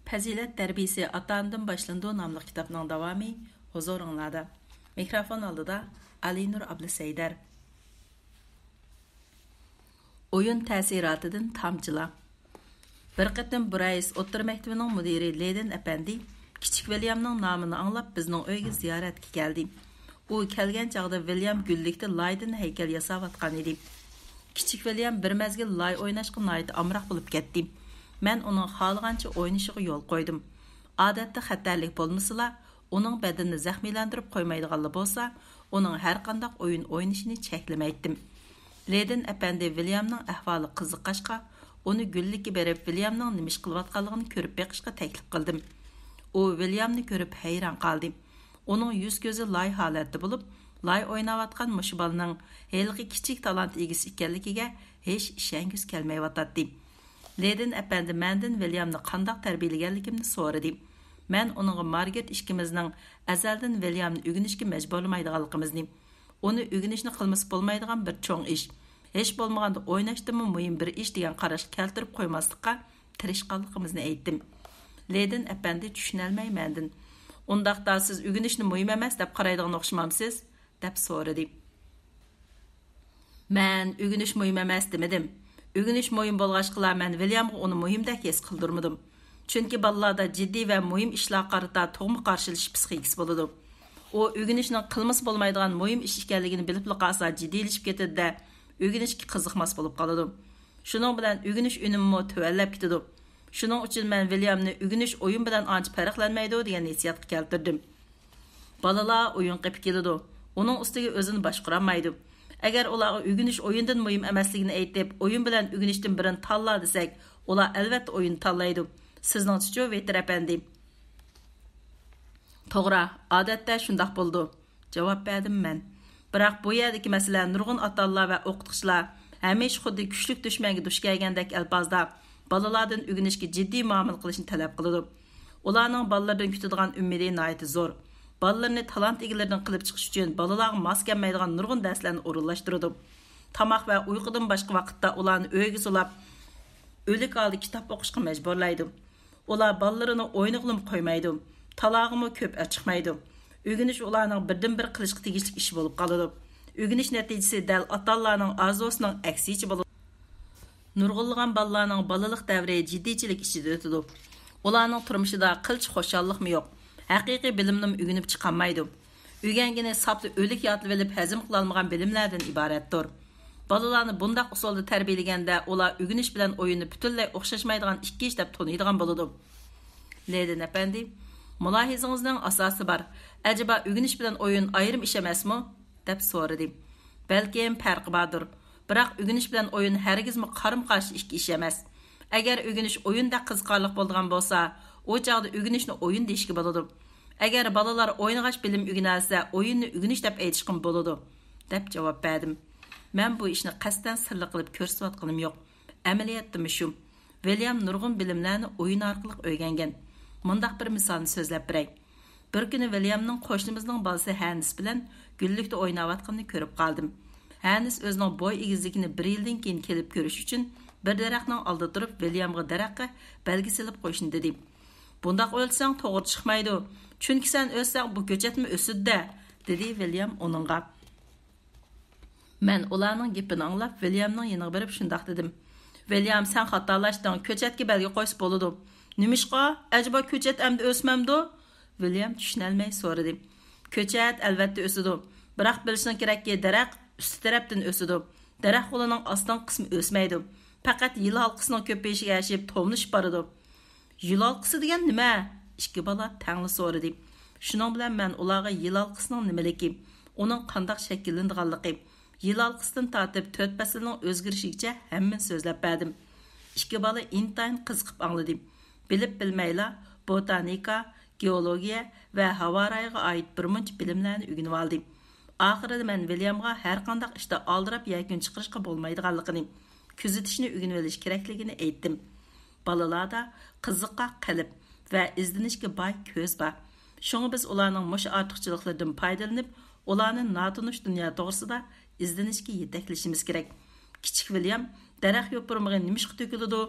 Fazilat Tərbiyəsi Ata-Anadan başlandı namlı kitabının davamı huzuringlarda. Mikrofon oldida Alinur Abdusaydar. Oyun təsiratından tamçılar. Bir qatim Bryce O'ttir Mektebining müdiri Leden Efendi Kichik Williamning nomini anglab bizning uyga ziyoratga keldi. U kelgan chaqda William gullikda Layden haykal yasayotgan edi. Kichik William bir mezgil lay o'ynashga nihoyat amroq bo'lib ketdi. Men uning xohlagancha o'ynashiga yo'l qo'ydim. Odatda xatarlik bo'lmasa, uning badanini zaxmilantirib qo'ymaydiganlar bo'lsa, uning har qanday o'yin o'ynashini cheklamaydim. Leden Efendi Williamning ahvoli qiziqashqa, uni gullikka berib Williamning nima ish qilayotganligini ko'rib beqishga taklif qildim. U Williamni ko'rib hayron qoldi. Uning yuz ko'zi lay holatda bo'lib, lay o'ynayotgan mush bolaning haliga kichik talant egisi ekanligiga hech ishongus kelmayotdi. Leden Efendi mendan Williamni qanday tarbiyalaganligimni so'radi. Men uningga Margaret ikkimizning azaldan Williamni o'rganishga majburlamaydiganligimizni, uni o'rganishni qilmasi bo'lmaydigan bir cho'ng ish, hech bo'lmaganda o'ynashdimi muhim bir ish degan qarash keltirib qo'ymaslikqa tirishqanligimizni aytdim. Leden Efendi tushunolmay mendan, "Undaqda siz o'rganishni muhim emas deb qaraydigan o'xshamamsiz?" deb so'radi. Men o'rganish muhim emas demedim. O'rganish muhim bo'lg'achqilar men Williamga uni muhimdek his qildirmadim. Chunki bolalarda jiddiy va muhim ishlar qarata to'g'ri qarshilash psixikasi bo'ladi. U o'rganishning qilmasi bo'lmaydigan muhim ish ekanligini bilib qolsa jiddiylashib ketadi-da, o'rganishga qiziqmas bo'lib qoladi. Shuning bilan o'rganish unumi tuvallab ketadi. Shuning uchun men Williamni o'rganish o'yin bilan ancha farqlanmaydi degan hissiyotga keltirdim. Bolalar o'yin qilib keladi. Uning ustiga o'zini boshqara olmaydi. Agar ularga o'rganish o'yindan muhim emasligini aytib, o'yin bilan o'rganishdan birini tanla desak, ular albatta o'yin tanlaydi. Sizningcha Veter Efendi? To'g'ri, odatda shunday bo'ldi, javob berdim men. Biroq bu yerdagi masala nurg'un ota-onalar va o'qituvchilar hamisha xuddi kuchli dushmanga duch kelgandek alpozda bolalardan o'rganishga jiddiy muomala qilishni talab qiladi. Ularning bolalardan kutadigan umidi nihoyat zo'r. Bolalarni talant egalaridan qilib chiqish uchun bolalarga mos kelmaydigan nurg'un darslarni o'rinlashtiradi. Tomoq va uyqudan boshqa vaqtda ularni uyga solab, o'lik holda kitob o'qishga majburlaydi. Ular bolalarini o'ynag'ilib qo'ymaydi. Talog'imi ko'p chiqmaydi. O'rganish ularning birdan-bir qilishga tegishli ish bo'lib qoladi. O'rganish natijasi dal ota-onalarning orzusining aksicha bo'ladi. Nurg'unlagan bolalarning bolalik davri jiddiychilik ichida o'tadi. Ularning turmushida qilch xo'shallikmi yo'q. Haqiqiy bilimni o'rganib chiqolmaydi. O'rgangini sapli o'lik yotib olib hazm qila olmagan bilimlardan iboratdir. Bolalarni bunday usulda tarbiyalaganda ular o'rganish bilan o'yinni butunlay o'xshashmaydigan ikki ish deb taniydigan bo'ladi. Leden Efendi, mulohazangizning asosi bor. Acaba o'rganish bilan o'yin ayrim ish emasmi? deb so'radi. Balkim farqi bordir. Biroq o'rganish bilan o'yin hargizmi qarim-qarshi ikki ish emas. Agar o'rganish o'yinda qiziqarli bo'lgan bo'lsa, o chaqda o'rganishni o'yin deyishga bo'ladi. Agar bolalar o'ynag'ach bilim o'rgansa, o'yinni o'rganish deb aytishqim bo'ladi, deb javob berdim. Men bu ishni qasddan sirli qilib ko'rsatayotganim yo'q. Amaliyotda shu. William nurg'un bilimlarni o'yin orqali o'rgangan. Mundaq bir misolni so'zlab beray. Bir kuni Williamning qo'shnimizning bolasi Hannes bilan gullikda o'ynayotganini ko'rib qoldim. Hannes o'zining bo'y egizligini 1 yildan keyin kelib ko'rish uchun bir daraxtning oldida turib Williamga daraxtga belgi silib qo'yishni dedi. Bundaq o'lsang to'g'ri chiqmaydi. Chunki sen o'ssang bu ko'chatmi o'sidi, dedi William onunga. Men ularning gapini anglab Williamning yoniga borib shunday dedim. William, sen xatolashding, ko'chatga belgi qo'ysa bo'ladi. Nimishqa? Acaba ko'chat endi o'smamdi? William tushunolmay so'radi. Ko'chat albatta o'sidi. Biroq bilishing kerakki, daraxt usti tarafdan o'sidi. Daraxt qo'lining ostdan qismi o'smaydi. Faqat yil halqasining ko'payishiga erishib to'mlashib boradi. Yil halqasi degan nima? Ikki bola tangli so'radi. Shuning bilan men ularga yil halqasining nimaligi, uning qanday shakllanganligi, yil halqasidan tortib 4 faslning o'zgarishigacha hammani so'zlab berdim. Ikki bola intayin qiziqib angladi. Bilib bilmayla botanika, geologiya va havo rayiga oid birmuncha bilimlarni o'rganib oldim. Oxirida men Williamga har qanday ishda oldirab yakun chiqarishga bo'lmaydiganligini, kuzatishni o'rganib olish kerakligini aytdim. Balalarda qiziqqa qalb va izlanishga boy ko'z bor. Shunga biz ularning mush ortiqchiliklaridan foydalanib, ularni notanish dunyo to'g'risida izlanishga yetaklashimiz kerak. Kichik William daraxt yo'pirmag'i nimishqa to'kiladi,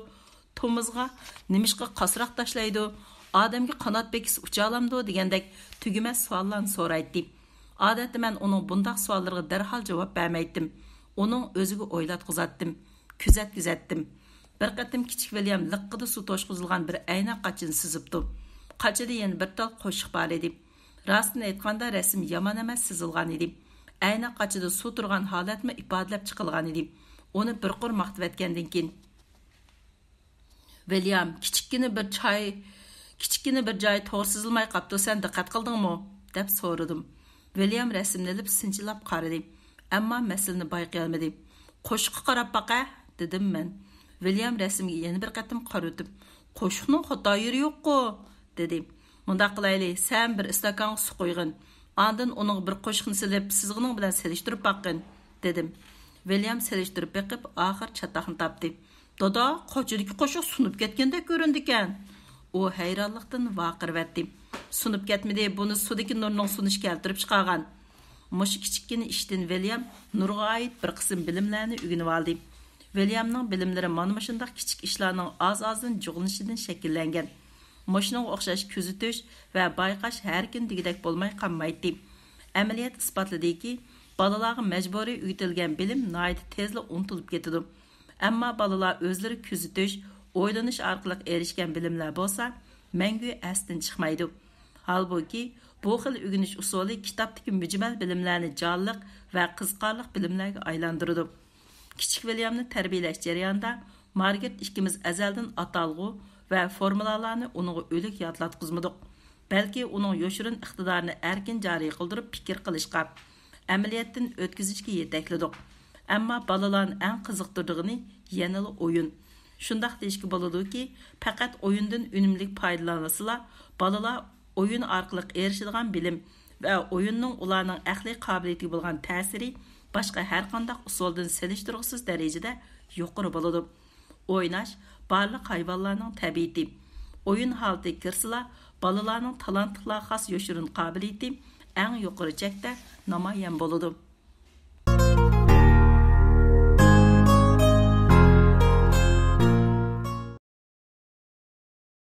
Tomuzga nimishqa qasroq tashlaydi, odamga qanot bekisi ucha olamdi degandek tugumas savollarni so'raydi. Odatda men uning bundoq savollariga darhol javob bermaydim. Uning o'ziga o'ylatqizatdim, kuzatdim. Bir qatim kichik William liqqida suv to'shqizilgan bir ayna qachini sizibdi. Qachida yana bir tal qo'shiq bor edi. Rostini aytganda rasm yomon emas sizilgan edi. Ayna qachida suv turgan holatni ifodalab chiqilgan edi. Uni bir qur maqtab etgandan keyin William kichikgina bir joy to'g'ri sizilmay qapti, sen diqqat qildingmi? deb so'radim. William rasmni olib sinchilab qaradi, ammo masalani bayqay olmadi. Qo'shiqqa qarab baqa, dedim men. William rasmga yana bir qatim qaratib, qo'shiqning xato yeri yo'q-ku, dedi. Mundaq qilayli, sen bir istakan suv qo'ygin. Ondan uning bir qo'shiqni silib, sizg'ining bilan selishtirib baqin, dedim. William selishtirib beqib, oxir chatoqni topdi. Dada, qo'chidagi qo'shiq sunib ketgandek ko'rindi ekan. U hayronlikdan vaqirvatdi. Sunib ketmidi, buni sudagi nurning sunish keltirib chiqargan. Mush kichikkina ishdan William nurga oid bir qism bilimlarni o'rganib oldi. Williamning bilimlari mana shunday kichik ishlarning oz-ozdan jug'linishidan shakllangan. Mushning o'xshash kuzatish va bayqash har kun degidek bo'lmay qolmaydi. Amaliyot isbotladiki, balalarga majburiy o'rgatilgan bilim nihoyat tezla unutilib ketadi. Ammo balalar o'zlari kuzatish, o'ylanish orqali erishgan bilimlar bo'lsa, mangu asdan chiqmaydi. Halbuki, bu xil o'rganish usuli kitobdagi mujmal bilimlarni jonliq va qiziqarli bilimlarga aylantiradi. Kichik Williamni tarbiyalash jarayonida Margaret ikkimiz azaldan atalg'u va formulalarni uningga o'lik yodlatqizmadik. Balki uning yoshirin iqtidorini erkin joriy qildirib fikr qilishga, amaliyotdan o'tkazishga yetakladik. Ammo balalarning eng qiziqtirdig'ini yana o'yin. Shundaq deyishga bo'ladiki, faqat o'yindan unumli foydalansalar, balalar o'yin orqali erishadigan bilim va o'yinning ularning aqliy qobiliyatiga bo'lgan ta'siri boshqa har qanday usuldan selishtirg'isiz darajada yuqori bo'ladi. O'ynash barliq hayvonlarning tabiati. O'yin holatiga kirsalar, balalarning talantlarga xos yoshirin qobiliyati eng yuqori chekda namoyon bo'ladi.